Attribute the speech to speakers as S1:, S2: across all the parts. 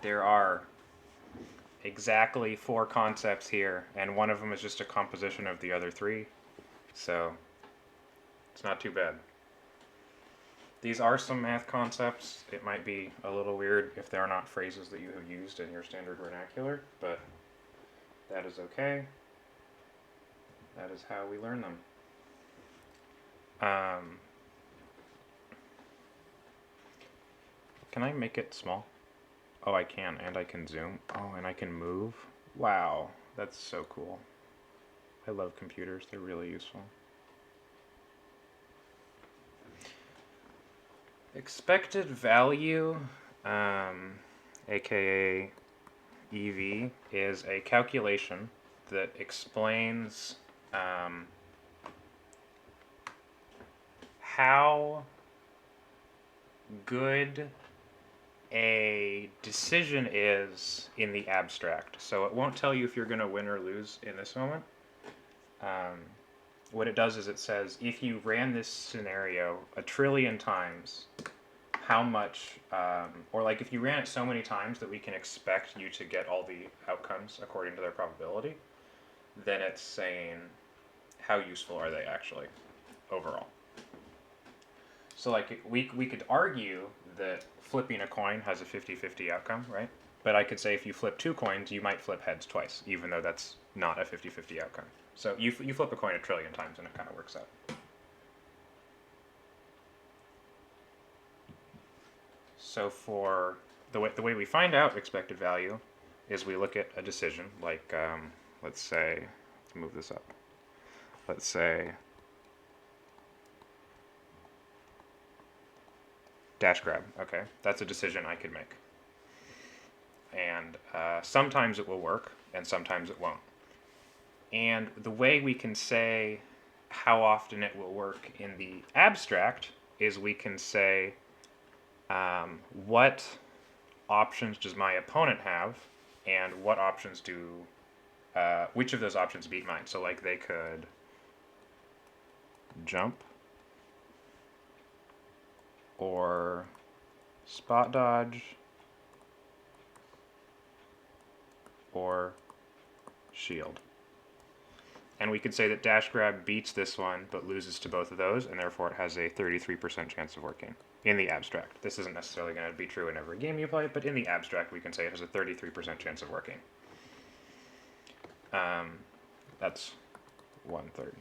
S1: there are exactly 4 concepts here, and one of them is just a composition of the other 3, so it's not too bad. These are some math concepts. It might be a little weird if they're not phrases that you have used in your standard vernacular, but that is okay. That is how we learn them. Can I make it small? Oh, I can, and I can zoom. Oh, and I can move. Wow, that's so cool. I love computers, they're really useful. Expected value, aka EV, is a calculation that explains how good a decision is in the abstract. So it won't tell you if you're going to win or lose in this moment. What it does is it says, if you ran this scenario 1,000,000,000,000 times, how much, or like if you ran it so many times that we can expect you to get all the outcomes according to their probability, then it's saying how useful are they actually overall. So like we could argue that flipping a coin has a 50-50 outcome, right? But I could say if you flip 2 coins, you might flip heads twice, even though that's not a 50-50 outcome. So you flip a coin 1,000,000,000,000 times and it kind of works out. So for the way we find out expected value is we look at a decision, like let's say, let's move this up. Let's say dash grab. Okay, that's a decision I could make. And sometimes it will work, and sometimes it won't. And the way we can say how often it will work in the abstract is we can say, what options does my opponent have, and what options do, which of those options beat mine? So like they could jump, or spot dodge, or shield. And we could say that dash grab beats this one, but loses to both of those, and therefore it has a 33% chance of working in the abstract. This isn't necessarily going to be true in every game you play, but in the abstract we can say it has a 33% chance of working. That's 1/3.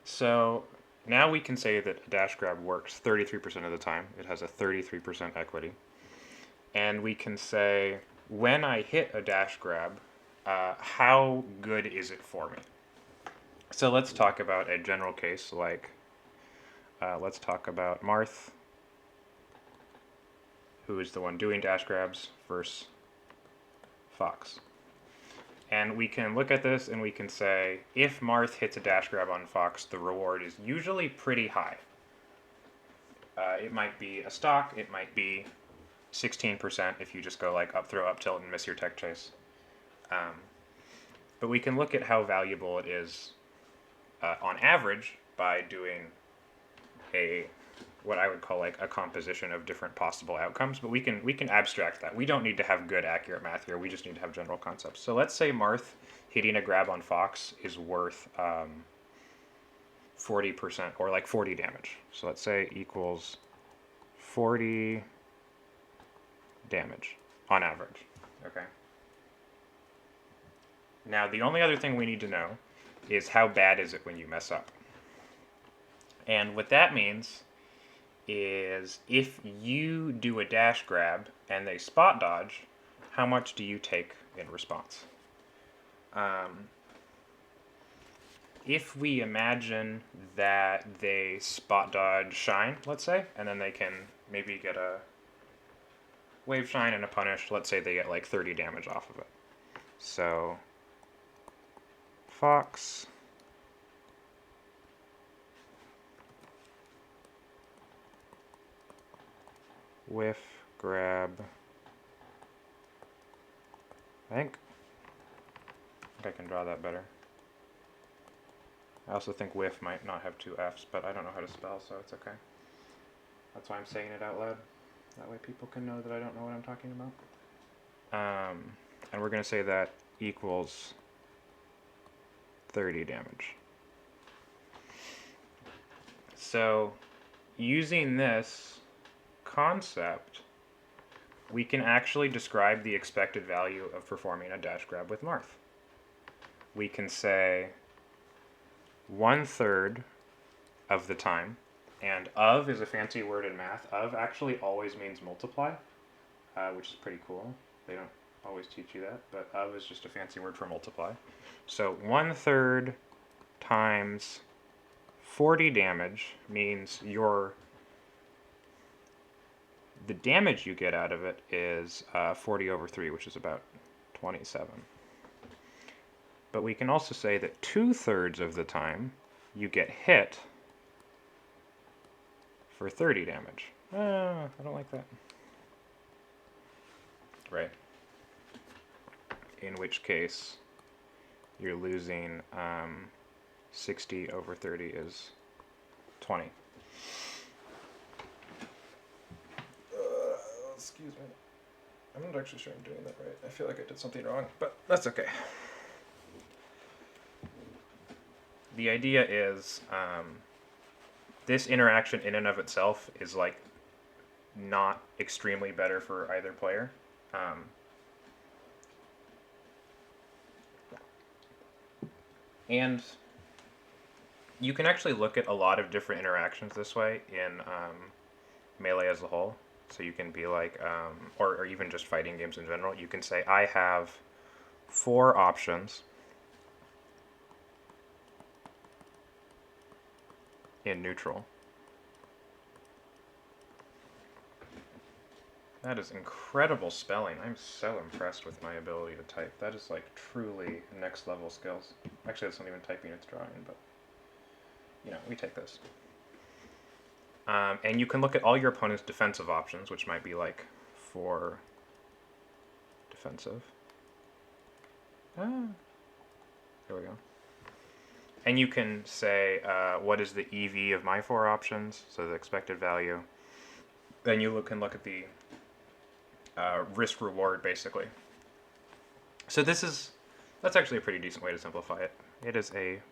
S1: So now we can say that a dash grab works 33% of the time. It has a 33% equity. And we can say, when I hit a dash grab, how good is it for me? So let's talk about a general case, like let's talk about Marth, who is the one doing dash grabs, versus Fox. And we can look at this and we can say, if Marth hits a dash grab on Fox, the reward is usually pretty high. It might be a stock, it might be 16% if you just go like up throw, up tilt, and miss your tech chase. But we can look at how valuable it is on average by doing what I would call like a composition of different possible outcomes. But we can abstract that. We don't need to have good accurate math here. We just need to have general concepts. So let's say Marth hitting a grab on Fox is worth 40%, or like 40 damage. So let's say equals 40 damage on average. Okay. Now the only other thing we need to know is how bad is it when you mess up. And what that means is if you do a dash grab and they spot dodge, how much do you take in response? If we imagine that they spot dodge shine, let's say, and then they can maybe get a wave shine and a punish, let's say they get like 30 damage off of it. So Fox whiff grab, I think I can draw that better. I also think whiff might not have 2 F's, but I don't know how to spell, so it's okay. That's why I'm saying it out loud. That way people can know that I don't know what I'm talking about. And we're going to say that equals 30 damage. So using this concept, we can actually describe the expected value of performing a dash grab with Marth. We can say 1/3 of the time, and of is a fancy word in math. Of actually always means multiply, which is pretty cool. They don't always teach you that, but of is just a fancy word for multiply. So 1/3 times 40 damage means the damage you get out of it is 40 over 3, which is about 27. But we can also say that 2/3 of the time you get hit for 30 damage. I don't like that. Right. In which case, you're losing 60 over 30 is 20. Excuse me. I'm not actually sure I'm doing that right. I feel like I did something wrong, but that's okay. The idea is this interaction in and of itself is like not extremely better for either player. And you can actually look at a lot of different interactions this way in Melee as a whole. So you can be like, or even just fighting games in general, you can say, I have 4 options in neutral. That is incredible spelling. I'm so impressed with my ability to type. That is like truly next level skills. Actually, that's not even typing, it's drawing, but you know, we take this. And you can look at all your opponent's defensive options, which might be like 4 defensive. There we go. And you can say, what is the EV of my 4 options, so the expected value. Then you can look at the risk reward, basically. So that's actually a pretty decent way to simplify it. It is a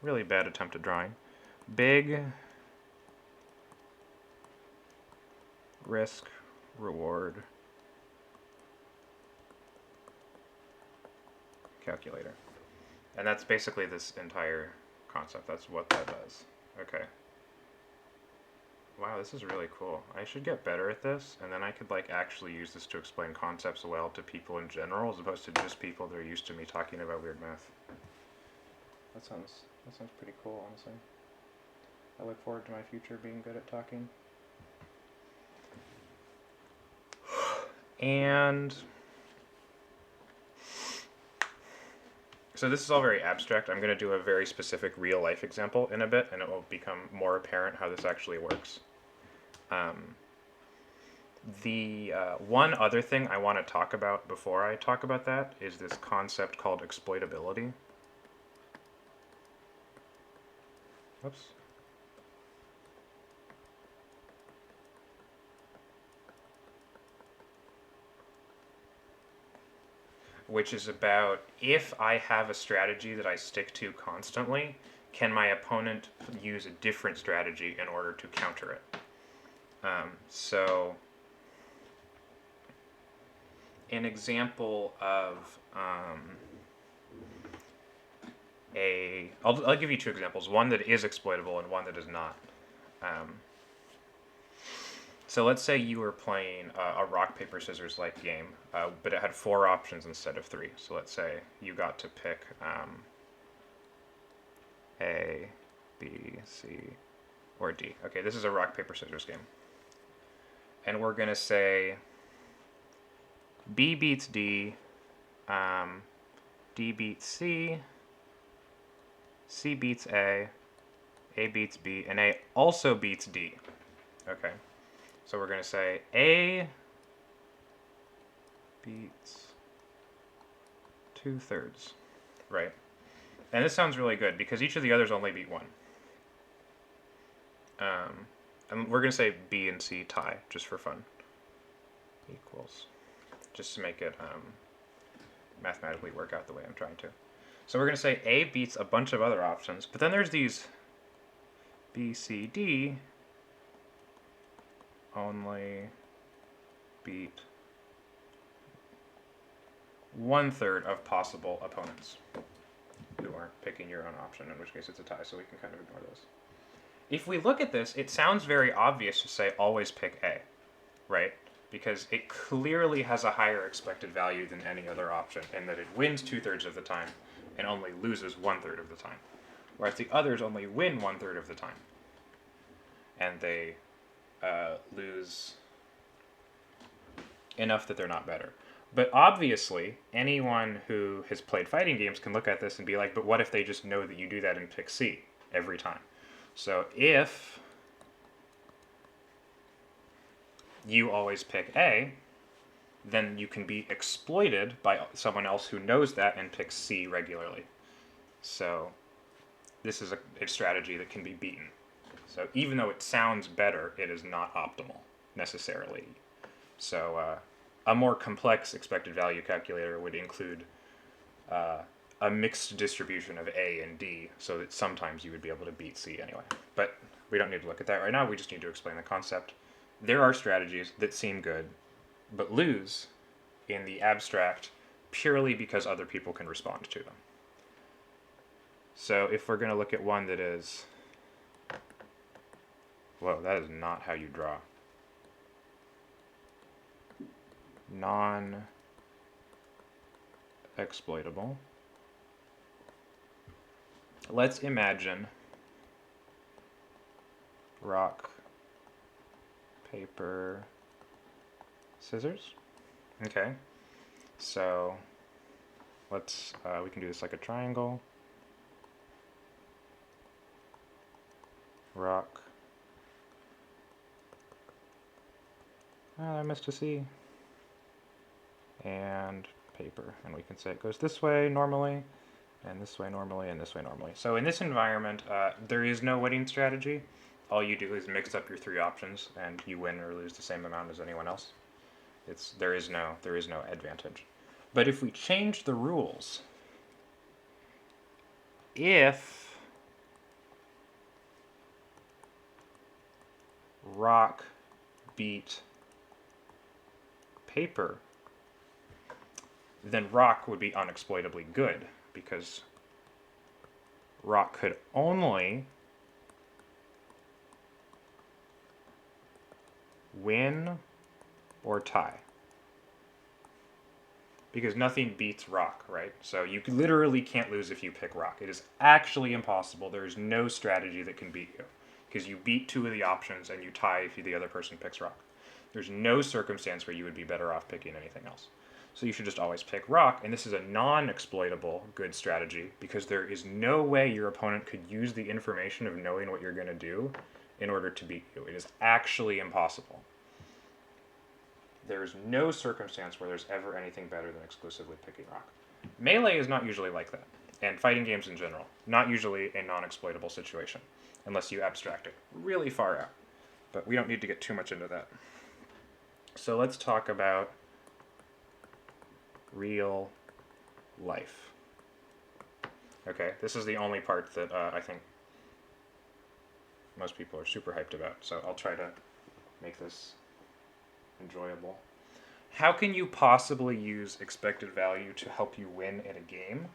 S1: really bad attempt at drawing. Big risk reward calculator. And that's basically this entire concept. That's what that does. Okay. Wow, this is really cool. I should get better at this, and then I could like actually use this to explain concepts well to people in general, as opposed to just people that are used to me talking about weird math. That sounds pretty cool, honestly. I look forward to my future being good at talking. And so this is all very abstract. I'm going to do a very specific real life example in a bit, and it will become more apparent how this actually works. The one other thing I want to talk about before I talk about that is this concept called exploitability. Oops. Which is about, if I have a strategy that I stick to constantly, can my opponent use a different strategy in order to counter it? So an example of I'll give you 2 examples, one that is exploitable and one that is not. So let's say you were playing a rock, paper, scissors like game, but it had 4 options instead of 3. So let's say you got to pick A, B, C, or D. Okay, this is a rock, paper, scissors game. And we're going to say B beats D, D beats C, C beats A beats B, and A also beats D. Okay. So we're going to say A beats 2/3, right? And this sounds really good because each of the others only beat 1. and we're going to say B and C tie, just for fun, equals, just to make it mathematically work out the way I'm trying to. So we're going to say A beats a bunch of other options, but then there's these B, C, D only beat 1/3 of possible opponents who aren't picking your own option, in which case it's a tie, so we can kind of ignore those. If we look at this, it sounds very obvious to say always pick A, right? Because it clearly has a higher expected value than any other option, in that it wins 2/3 of the time and only loses 1/3 of the time. Whereas the others only win 1/3 of the time. And they lose enough that they're not better. But obviously, anyone who has played fighting games can look at this and be like, but what if they just know that you do that and pick C every time? So if you always pick A, then you can be exploited by someone else who knows that and picks C regularly. So this is a strategy that can be beaten. So even though it sounds better, it is not optimal necessarily. So a more complex expected value calculator would include a mixed distribution of A and D, so that sometimes you would be able to beat C anyway. But we don't need to look at that right now. We just need to explain the concept. There are strategies that seem good, but lose in the abstract purely because other people can respond to them. So if we're going to look at one that is... Whoa, that is not how you draw. Non-exploitable. Let's imagine rock, paper, scissors. Okay, so let's we can do this like a triangle. Rock. I missed a C. And paper, and we can say it goes this way normally, and this way normally, and this way normally. So in this environment, there is no winning strategy. All you do is mix up your three options, and you win or lose the same amount as anyone else. There is no advantage. But if we change the rules, if rock beat paper, then rock would be unexploitably good, because rock could only win or tie. Because nothing beats rock, right? So you literally can't lose if you pick rock. It is actually impossible. There is no strategy that can beat you, because you beat two of the options and you tie if the other person picks rock. There's no circumstance where you would be better off picking anything else. So you should just always pick rock, and this is a non-exploitable good strategy, because there is no way your opponent could use the information of knowing what you're going to do in order to beat you. It is actually impossible. There is no circumstance where there's ever anything better than exclusively picking rock. Melee is not usually like that, and fighting games in general, not usually a non-exploitable situation, unless you abstract it really far out. But we don't need to get too much into that. So let's talk about real life. Okay, this is the only part that I think most people are super hyped about, so I'll try to make this enjoyable. How can you possibly use expected value to help you win in a game?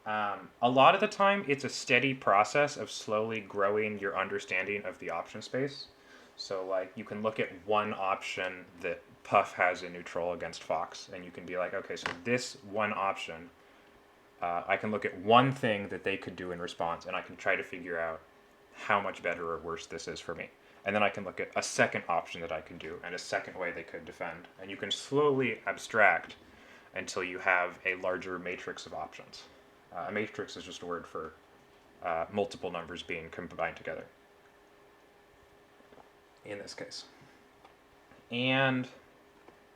S1: A lot of the time, it's a steady process of slowly growing your understanding of the option space. So, like, you can look at one option that Puff has in Neutral against Fox, and you can be like, okay, so this one option, I can look at one thing that they could do in response, and I can try to figure out how much better or worse this is for me. And then I can look at a second option that I can do, and a second way they could defend. And you can slowly abstract until you have a larger matrix of options. A matrix is just a word for multiple numbers being combined together, in this case. And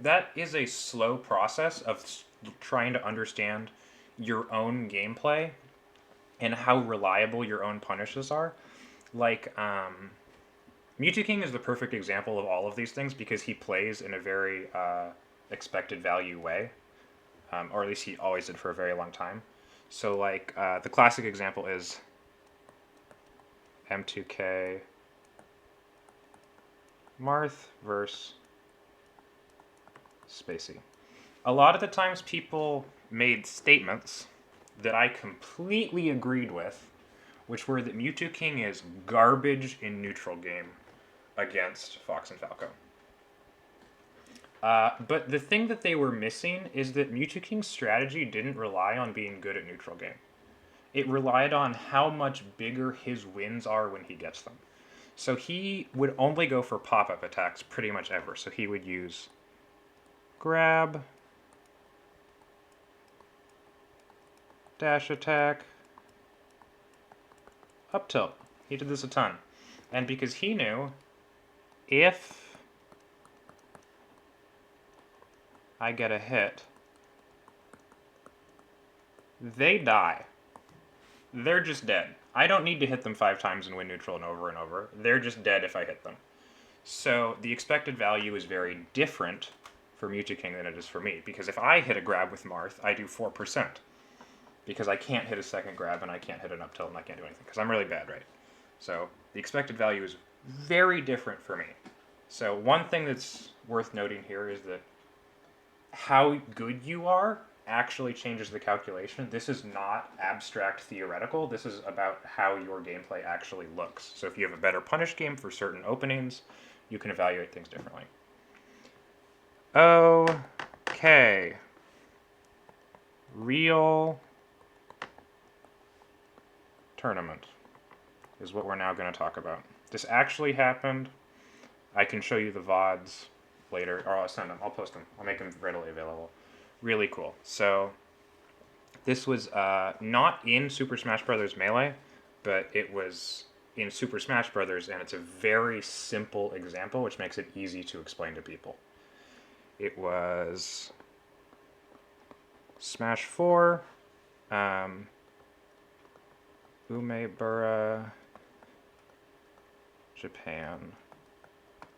S1: that is a slow process of trying to understand your own gameplay and how reliable your own punishes are. Like, Mewtwo is the perfect example of all of these things because he plays in a very expected value way, or at least he always did for a very long time. So like the classic example is M2K Marth versus Spacey. A lot of the times people made statements that I completely agreed with, which were that Mewtwo is garbage in neutral game against Fox and Falco. But the thing that they were missing is that Mewtwo strategy didn't rely on being good at neutral game. It relied on how much bigger his wins are when he gets them. So he would only go for pop-up attacks pretty much ever. So he would use grab, dash attack, up tilt. He did this a ton. And because he knew if I get a hit, they die. They're just dead. I don't need to hit them 5 times and win neutral and over. They're just dead if I hit them. So the expected value is very different for Mewtwo than it is for me, because if I hit a grab with Marth, I do 4%. Because I can't hit a second grab and I can't hit an up tilt and I can't do anything, because I'm really bad, right? So the expected value is very different for me. So one thing that's worth noting here is that how good you are actually changes the calculation. This is not abstract theoretical. This is about how your gameplay actually looks. So if you have a better punish game for certain openings, you can evaluate things differently. Okay. Real tournament is what we're now going to talk about. This actually happened. I can show you the VODs later, or I'll send them. I'll post them. I'll make them readily available. Really cool. So this was not in Super Smash Bros. Melee, but it was in Super Smash Bros., and it's a very simple example, which makes it easy to explain to people. It was Smash 4, Umebura, Japan,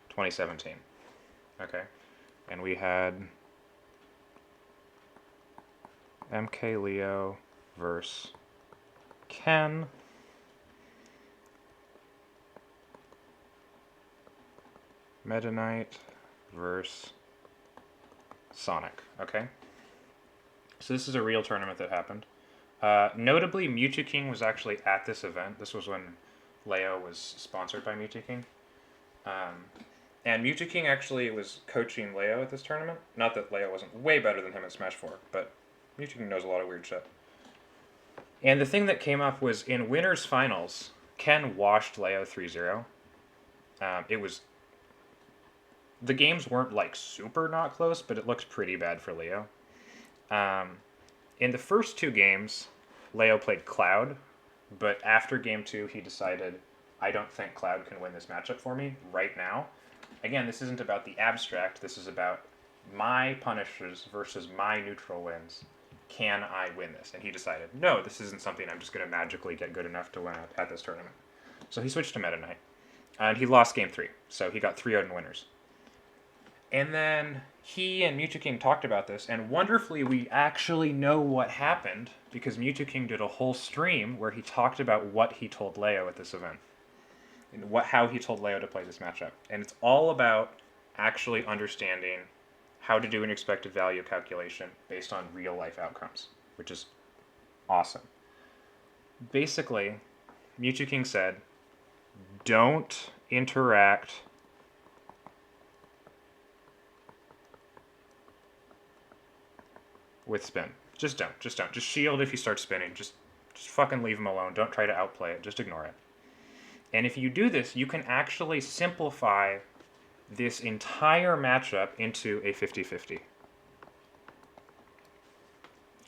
S1: 2017. Okay, and we had MKLeo versus Ken. Meta Knight versus Sonic. Okay, so this is a real tournament that happened. Notably, Mewtwo was actually at this event. This was when Leo was sponsored by Mewtwo and Mewtwo actually was coaching Leo at this tournament. Not that Leo wasn't way better than him in Smash 4, but Mewtwo knows a lot of weird shit. And the thing that came up was in winners finals, Ken washed Leo 3-0. It was... The games weren't like super not close, but it looked pretty bad for Leo. In the first 2 games, Leo played Cloud, but after game 2, he decided, I don't think Cloud can win this matchup for me right now. Again, this isn't about the abstract. This is about my punishes versus my neutral wins. Can I win this? And he decided, no, this isn't something I'm just going to magically get good enough to win at this tournament. So he switched to Meta Knight. And he lost game 3. So he got 3-0 in winners. And then he and Mewtwo talked about this, and wonderfully we actually know what happened because Mewtwo did a whole stream where he talked about what he told Leo at this event. And how he told Leo to play this matchup. And it's all about actually understanding how to do an expected value calculation based on real life outcomes, which is awesome. Basically, Mewtwo said, don't interact with spin. Just don't. Just shield if you start spinning. Just fucking leave him alone. Don't try to outplay it. Just ignore it. And if you do this, you can actually simplify this entire matchup into a 50-50.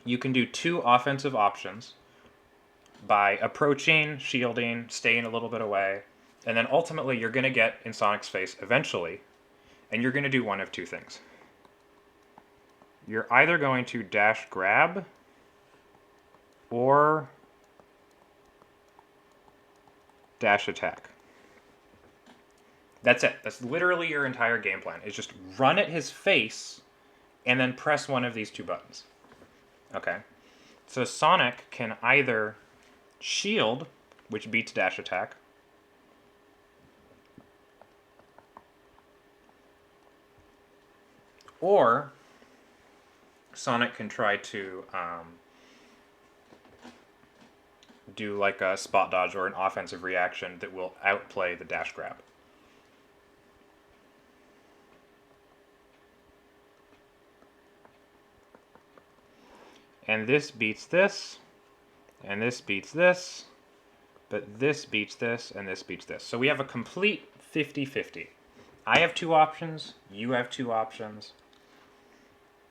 S1: You can do 2 offensive options by approaching, shielding, staying a little bit away, and then ultimately you're going to get in Sonic's face eventually, and you're going to do one of 2 things. You're either going to dash grab or dash attack. That's it. That's literally your entire game plan. Is just run at his face and then press one of these two buttons. Okay. So Sonic can either shield, which beats dash attack, or Sonic can try to do like a spot dodge or an offensive reaction that will outplay the dash grab. And this beats this, and this beats this, but this beats this, and this beats this. So we have a complete 50-50. I have two options, you have two options.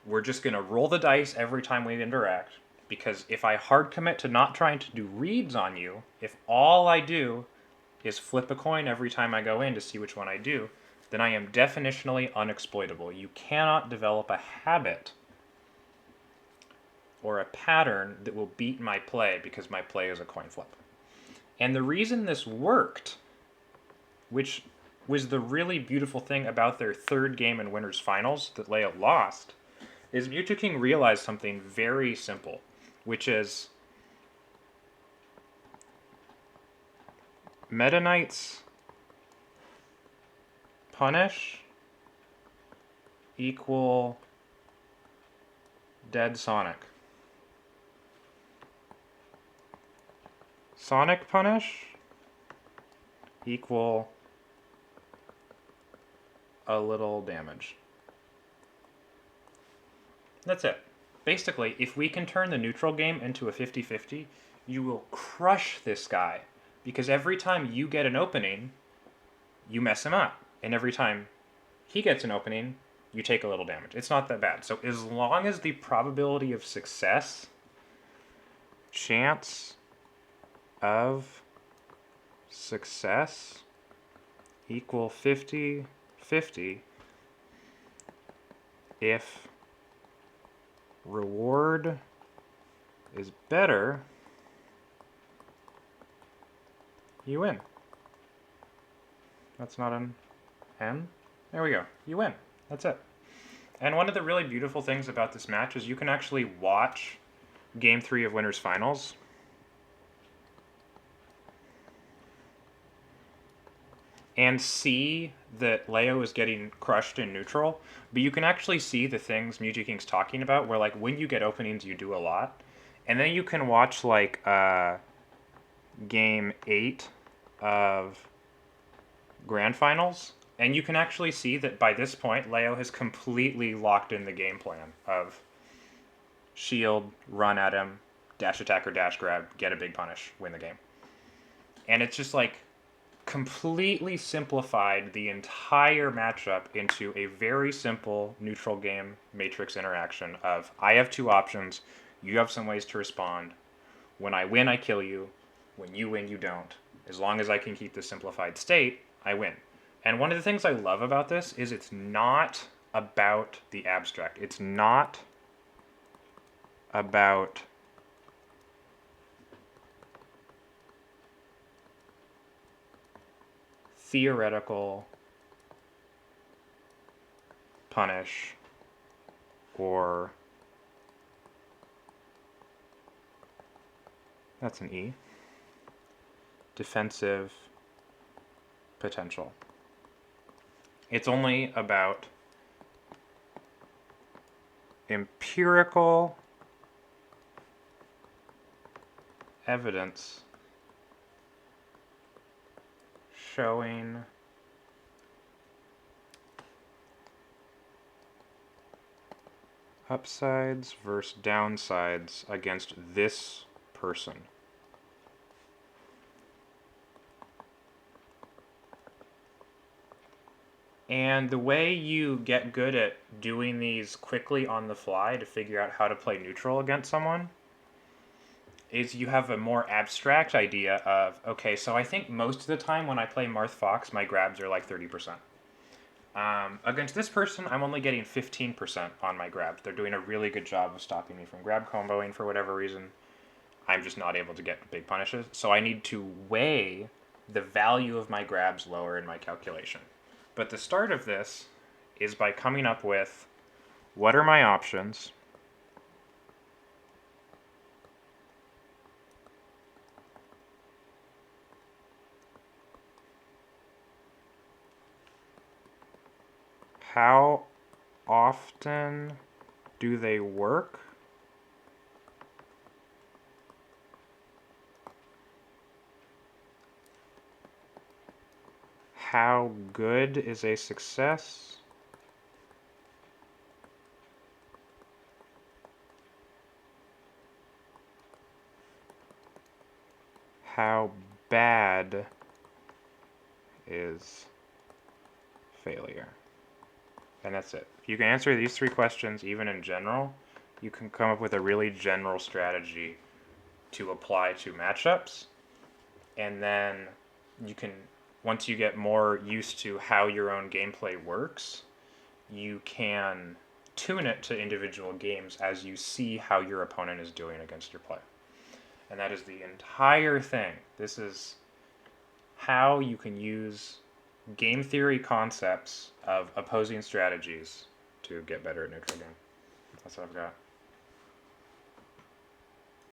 S1: We're just going to roll the dice every time we interact, because if I hard commit to not trying to do reads on you, if all I do is flip a coin every time I go in to see which one I do, then I am definitionally unexploitable. You cannot develop a habit or a pattern that will beat my play because my play is a coin flip. And the reason this worked, which was the really beautiful thing about their third game in Winners Finals that Leo lost, is Mewtwo King realized something very simple, which is Meta Knight's punish equal dead Sonic. Sonic punish equal a little damage. That's it. Basically, if we can turn the neutral game into a 50-50, you will crush this guy. Because every time you get an opening, you mess him up. And every time he gets an opening, you take a little damage. It's not that bad. So as long as the probability of success, chance of success equal 50-50, if reward is better, you win. That's not an N. There we go. You win. That's it. And one of the really beautiful things about this match is you can actually watch Game 3 of Winners Finals. And see that Leo is getting crushed in neutral, but you can actually see the things Mewtwo King's talking about, where like when you get openings, you do a lot, and then you can watch like Game 8 of Grand Finals, and you can actually see that by this point, Leo has completely locked in the game plan of shield, run at him, dash attack or dash grab, get a big punish, win the game. And it's just like completely simplified the entire matchup into a very simple neutral game matrix interaction of I have two options, you have some ways to respond. When I win, I kill you. When you win, you don't. As long as I can keep the simplified state, I win. And one of the things I love about this is it's not about the abstract. It's not about theoretical punish or that's an E, defensive potential. It's only about empirical evidence showing upsides versus downsides against this person. And the way you get good at doing these quickly on the fly to figure out how to play neutral against someone is you have a more abstract idea of, okay, so I think most of the time when I play Marth Fox, my grabs are like 30%. Against this person, I'm only getting 15% on my grabs. They're doing a really good job of stopping me from grab comboing for whatever reason. I'm just not able to get big punishes. So I need to weigh the value of my grabs lower in my calculation. But the start of this is by coming up with, what are my options? How often do they work? How good is a success? How bad is failure? And that's it. If you can answer these 3 questions even in general, you can come up with a really general strategy to apply to matchups. And then you can, once you get more used to how your own gameplay works, you can tune it to individual games as you see how your opponent is doing against your play. And that is the entire thing. This is how you can use game theory concepts of opposing strategies to get better at neutral game. That's what I've got.